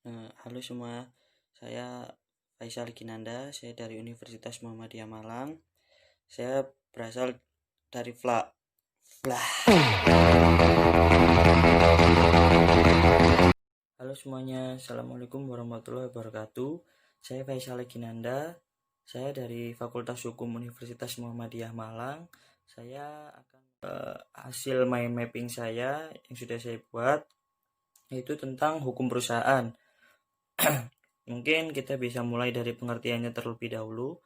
Halo semua, saya Faisal Kinanda, saya dari Universitas Muhammadiyah Malang. Saya berasal dari Vla. Halo semuanya, Assalamualaikum warahmatullahi wabarakatuh. Saya Faisal Kinanda, saya dari Fakultas Hukum Universitas Muhammadiyah Malang. Saya akan hasil mind mapping saya yang sudah saya buat, yaitu tentang hukum perusahaan. Mungkin kita bisa mulai dari pengertiannya terlebih dahulu.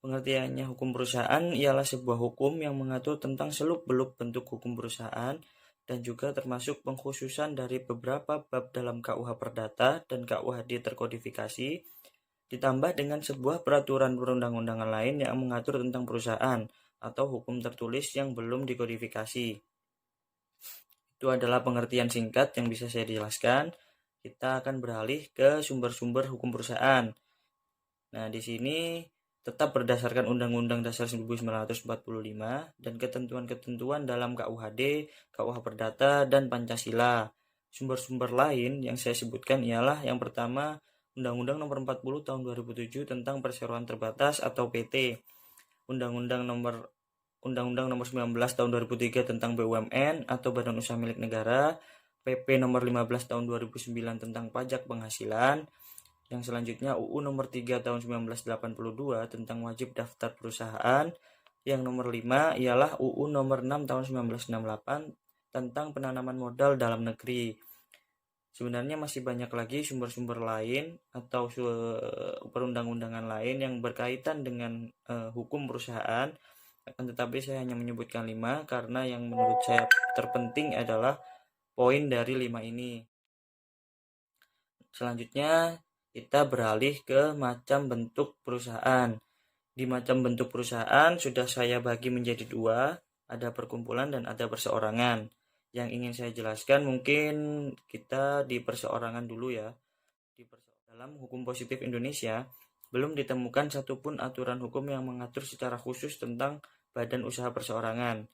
Pengertiannya hukum perusahaan ialah sebuah hukum yang mengatur tentang seluk-beluk bentuk hukum perusahaan dan juga termasuk pengkhususan dari beberapa bab dalam KUH Perdata dan KUHD terkodifikasi, ditambah dengan sebuah peraturan perundang-undangan lain yang mengatur tentang perusahaan atau hukum tertulis yang belum dikodifikasi. Itu adalah pengertian singkat yang bisa saya jelaskan. Kita akan beralih ke sumber-sumber hukum perusahaan. Nah, di sini tetap berdasarkan Undang-Undang Dasar 1945 dan ketentuan-ketentuan dalam KUHD, KUH Perdata, dan Pancasila. Sumber-sumber lain yang saya sebutkan ialah yang pertama Undang-Undang Nomor 40 Tahun 2007 tentang Perseroan Terbatas atau PT, Undang-Undang Nomor 19 Tahun 2003 tentang BUMN atau Badan Usaha Milik Negara, PP Nomor 15 Tahun 2009 tentang Pajak Penghasilan. Yang selanjutnya UU nomor 3 tahun 1982 tentang wajib daftar perusahaan. Yang nomor 5 ialah UU nomor 6 tahun 1968 tentang penanaman modal dalam negeri. Sebenarnya masih banyak lagi sumber-sumber lain atau perundang-undangan lain yang berkaitan dengan hukum perusahaan. Akan tetapi saya hanya menyebutkan 5 karena yang menurut saya terpenting adalah poin dari 5 ini. Selanjutnya kita beralih ke macam bentuk perusahaan. Di macam bentuk perusahaan sudah saya bagi menjadi 2, ada perkumpulan dan ada perseorangan. Yang ingin saya jelaskan mungkin kita di perseorangan dulu ya. Dalam hukum positif Indonesia, belum ditemukan satupun aturan hukum yang mengatur secara khusus tentang badan usaha perseorangan.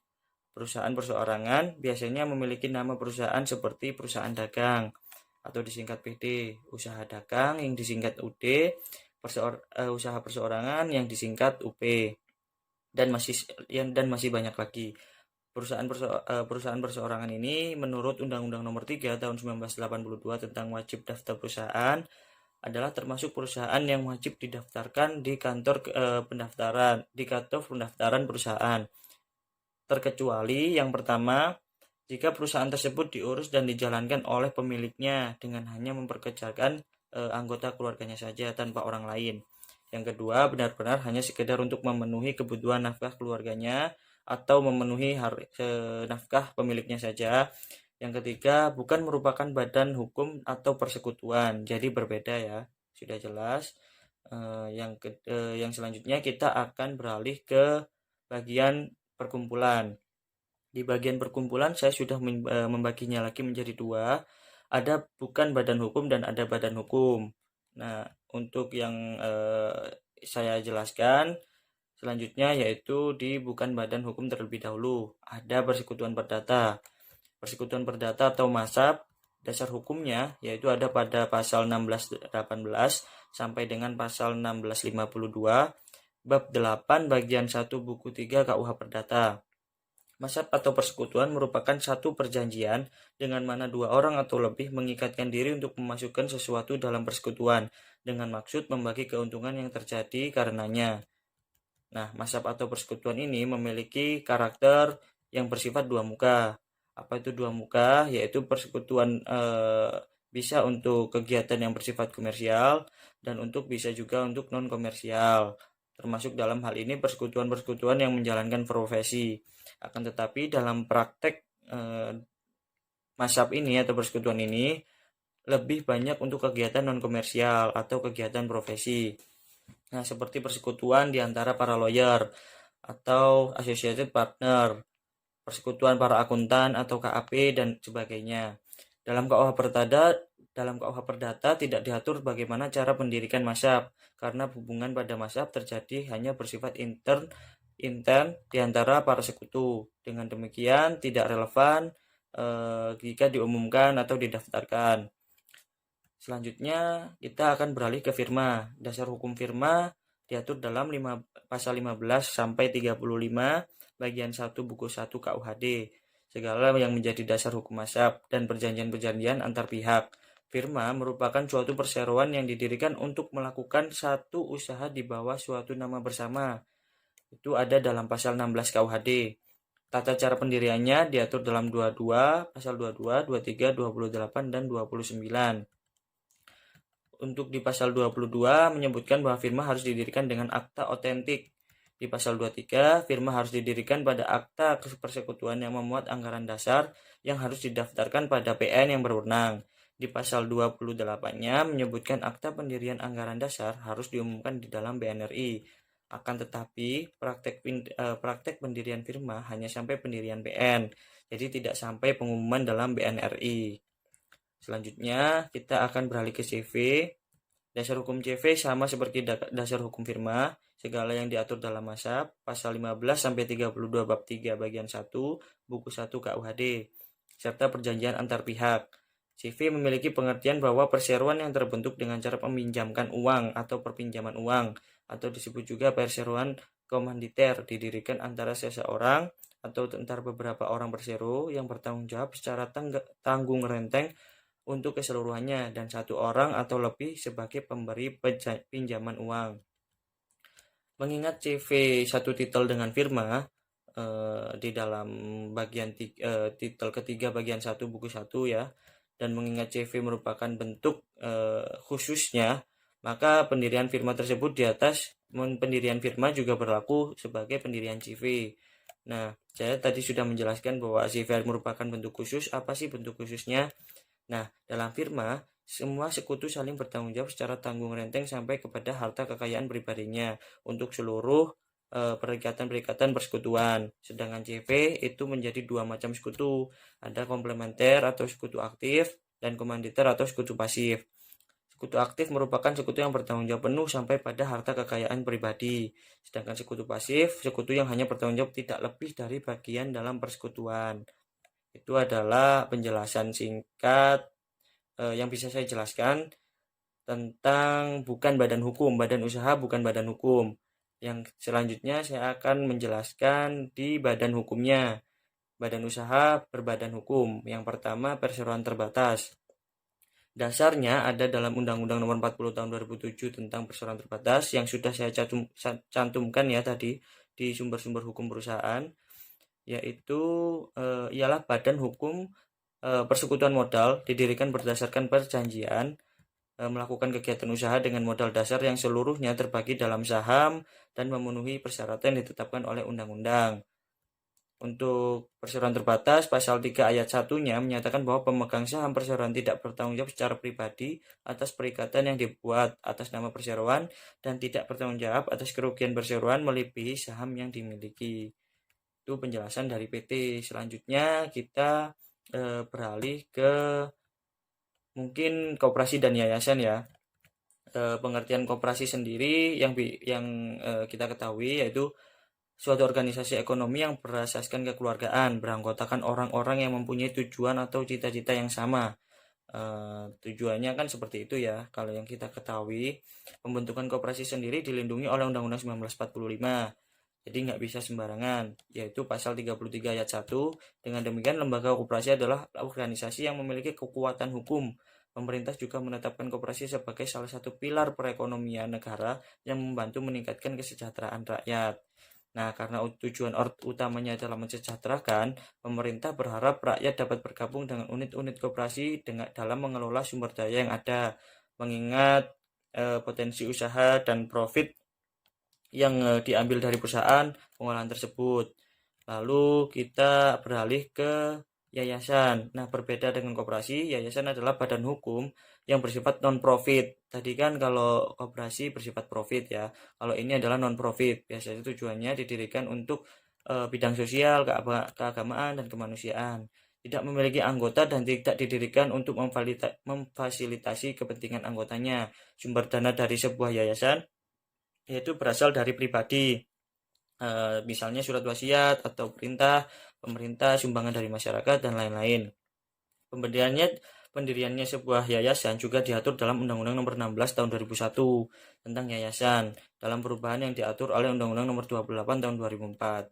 Perusahaan perseorangan biasanya memiliki nama perusahaan seperti perusahaan dagang atau disingkat PD, usaha dagang yang disingkat UD, usaha perseorangan yang disingkat UP, dan masih banyak lagi. Perusahaan perseorangan ini menurut Undang-Undang Nomor 3 Tahun 1982 tentang wajib daftar perusahaan adalah termasuk perusahaan yang wajib didaftarkan di kantor pendaftaran perusahaan. Terkecuali yang pertama, jika perusahaan tersebut diurus dan dijalankan oleh pemiliknya dengan hanya memperkerjakan anggota keluarganya saja tanpa orang lain. Yang kedua, benar-benar hanya sekedar untuk memenuhi kebutuhan nafkah keluarganya atau memenuhi nafkah pemiliknya saja. Yang ketiga, bukan merupakan badan hukum atau persekutuan. Jadi berbeda ya, sudah jelas. Yang selanjutnya kita akan beralih ke bagian perkumpulan. Di bagian perkumpulan saya sudah membaginya lagi menjadi 2. Ada bukan badan hukum dan ada badan hukum. Nah, untuk yang saya jelaskan selanjutnya yaitu di bukan badan hukum terlebih dahulu. Ada persekutuan perdata. Persekutuan perdata atau masab, dasar hukumnya yaitu ada pada pasal 1618 sampai dengan pasal 1652 bab 8 bagian 1 buku 3 KUH Perdata. Masab atau persekutuan merupakan satu perjanjian dengan mana 2 orang atau lebih mengikatkan diri untuk memasukkan sesuatu dalam persekutuan dengan maksud membagi keuntungan yang terjadi karenanya. Nah, masab atau persekutuan ini memiliki karakter yang bersifat 2 muka. Apa itu 2 muka? Yaitu persekutuan bisa untuk kegiatan yang bersifat komersial dan bisa juga untuk non komersial. Termasuk dalam hal ini persekutuan-persekutuan yang menjalankan profesi. Akan tetapi dalam praktek masab ini atau persekutuan ini lebih banyak untuk kegiatan non komersial atau kegiatan profesi. Nah, seperti persekutuan di antara para lawyer atau associated partner, persekutuan para akuntan atau KAP dan sebagainya. Dalam KUH Perdata tidak diatur bagaimana cara pendirikan masab karena hubungan pada masab terjadi hanya bersifat intern di antara para sekutu. Dengan demikian tidak relevan jika diumumkan atau didaftarkan. Selanjutnya kita akan beralih ke firma. Dasar hukum firma diatur dalam pasal 15 sampai 35 bagian 1 buku 1 KUHD. Segala yang menjadi dasar hukum asap dan perjanjian-perjanjian antar pihak. Firma merupakan suatu perseroan yang didirikan untuk melakukan satu usaha di bawah suatu nama bersama. Itu ada dalam pasal 16 KUHD. Tata cara pendiriannya diatur dalam 22, pasal 22, 23, 28, dan 29. Untuk di pasal 22 menyebutkan bahwa firma harus didirikan dengan akta otentik. Di pasal 23, firma harus didirikan pada akta persekutuan yang memuat anggaran dasar yang harus didaftarkan pada PN yang berwenang. Di pasal 28-nya menyebutkan akta pendirian anggaran dasar harus diumumkan di dalam BNRI. Akan tetapi, praktek pendirian firma hanya sampai pendirian PN, jadi tidak sampai pengumuman dalam BNRI. Selanjutnya, kita akan beralih ke CV. Dasar hukum CV sama seperti dasar hukum firma, segala yang diatur dalam ASAP, pasal 15 sampai 32 bab 3 bagian 1, buku 1 KUHD, serta perjanjian antar pihak. CV memiliki pengertian bahwa perseroan yang terbentuk dengan cara meminjamkan uang atau perpinjaman uang, atau disebut juga perseroan komanditer, didirikan antara seseorang atau antara beberapa orang bersero yang bertanggung jawab secara tanggung renteng untuk keseluruhannya dan satu orang atau lebih sebagai pemberi pinjaman uang. Mengingat CV satu titel dengan firma di dalam bagian titel ketiga bagian 1 buku 1 ya, dan mengingat CV merupakan bentuk khususnya, maka pendirian firma tersebut di atas pendirian firma juga berlaku sebagai pendirian CV. Nah, saya tadi sudah menjelaskan bahwa CV merupakan bentuk khusus. Apa sih bentuk khususnya? Nah, dalam firma, semua sekutu saling bertanggung jawab secara tanggung renteng sampai kepada harta kekayaan pribadinya untuk seluruh perikatan-perikatan persekutuan. Sedangkan CV itu menjadi dua macam sekutu. Ada komplementer atau sekutu aktif dan komanditer atau sekutu pasif. Sekutu aktif merupakan sekutu yang bertanggung jawab penuh sampai pada harta kekayaan pribadi. Sedangkan sekutu pasif, sekutu yang hanya bertanggung jawab tidak lebih dari bagian dalam persekutuan. Itu adalah penjelasan singkat yang bisa saya jelaskan tentang bukan badan hukum, badan usaha bukan badan hukum. Yang selanjutnya saya akan menjelaskan di badan hukumnya. Badan usaha berbadan hukum. Yang pertama, perseroan terbatas. Dasarnya ada dalam Undang-Undang Nomor 40 Tahun 2007 tentang perseroan terbatas yang sudah saya cantumkan ya tadi di sumber-sumber hukum perusahaan, yaitu ialah badan hukum persekutuan modal didirikan berdasarkan perjanjian melakukan kegiatan usaha dengan modal dasar yang seluruhnya terbagi dalam saham dan memenuhi persyaratan yang ditetapkan oleh undang-undang. Untuk perseroan terbatas, pasal 3 ayat 1-nya menyatakan bahwa pemegang saham perseroan tidak bertanggung jawab secara pribadi atas perikatan yang dibuat atas nama perseroan dan tidak bertanggung jawab atas kerugian perseroan melebihi saham yang dimiliki. Itu penjelasan dari PT. Selanjutnya kita beralih ke mungkin koperasi dan yayasan ya. Pengertian koperasi sendiri yang kita ketahui yaitu suatu organisasi ekonomi yang berasaskan kekeluargaan, beranggotakan orang-orang yang mempunyai tujuan atau cita-cita yang sama. Tujuannya kan seperti itu ya. Kalau yang kita ketahui, pembentukan koperasi sendiri dilindungi oleh Undang-Undang 1945. Jadi nggak bisa sembarangan, yaitu pasal 33 ayat 1. Dengan demikian, lembaga koperasi adalah organisasi yang memiliki kekuatan hukum. Pemerintah juga menetapkan koperasi sebagai salah satu pilar perekonomian negara yang membantu meningkatkan kesejahteraan rakyat. Nah, karena tujuan utamanya adalah mensejahterakan, pemerintah berharap rakyat dapat bergabung dengan unit-unit koperasi dalam mengelola sumber daya yang ada, mengingat potensi usaha dan profit yang diambil dari perusahaan pengolahan tersebut. Lalu kita beralih ke yayasan. Nah, berbeda dengan koperasi, yayasan adalah badan hukum yang bersifat non-profit. Tadi kan kalau koperasi bersifat profit ya. Kalau ini adalah non-profit. Biasanya tujuannya didirikan untuk bidang sosial, keagamaan, dan kemanusiaan. Tidak memiliki anggota dan tidak didirikan untuk memfasilitasi kepentingan anggotanya. Sumber dana dari sebuah yayasan yaitu berasal dari pribadi. Misalnya surat wasiat atau perintah pemerintah, sumbangan dari masyarakat dan lain-lain. pendiriannya sebuah yayasan juga diatur dalam Undang-Undang Nomor 16 Tahun 2001 tentang yayasan, dalam perubahan yang diatur oleh Undang-Undang Nomor 28 Tahun 2004.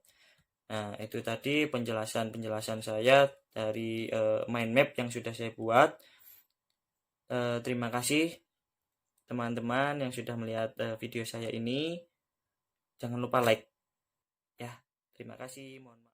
Nah, itu tadi penjelasan saya dari mind map yang sudah saya buat. Terima kasih teman-teman yang sudah melihat video saya ini. Jangan lupa like ya. Terima kasih. Mohon maaf.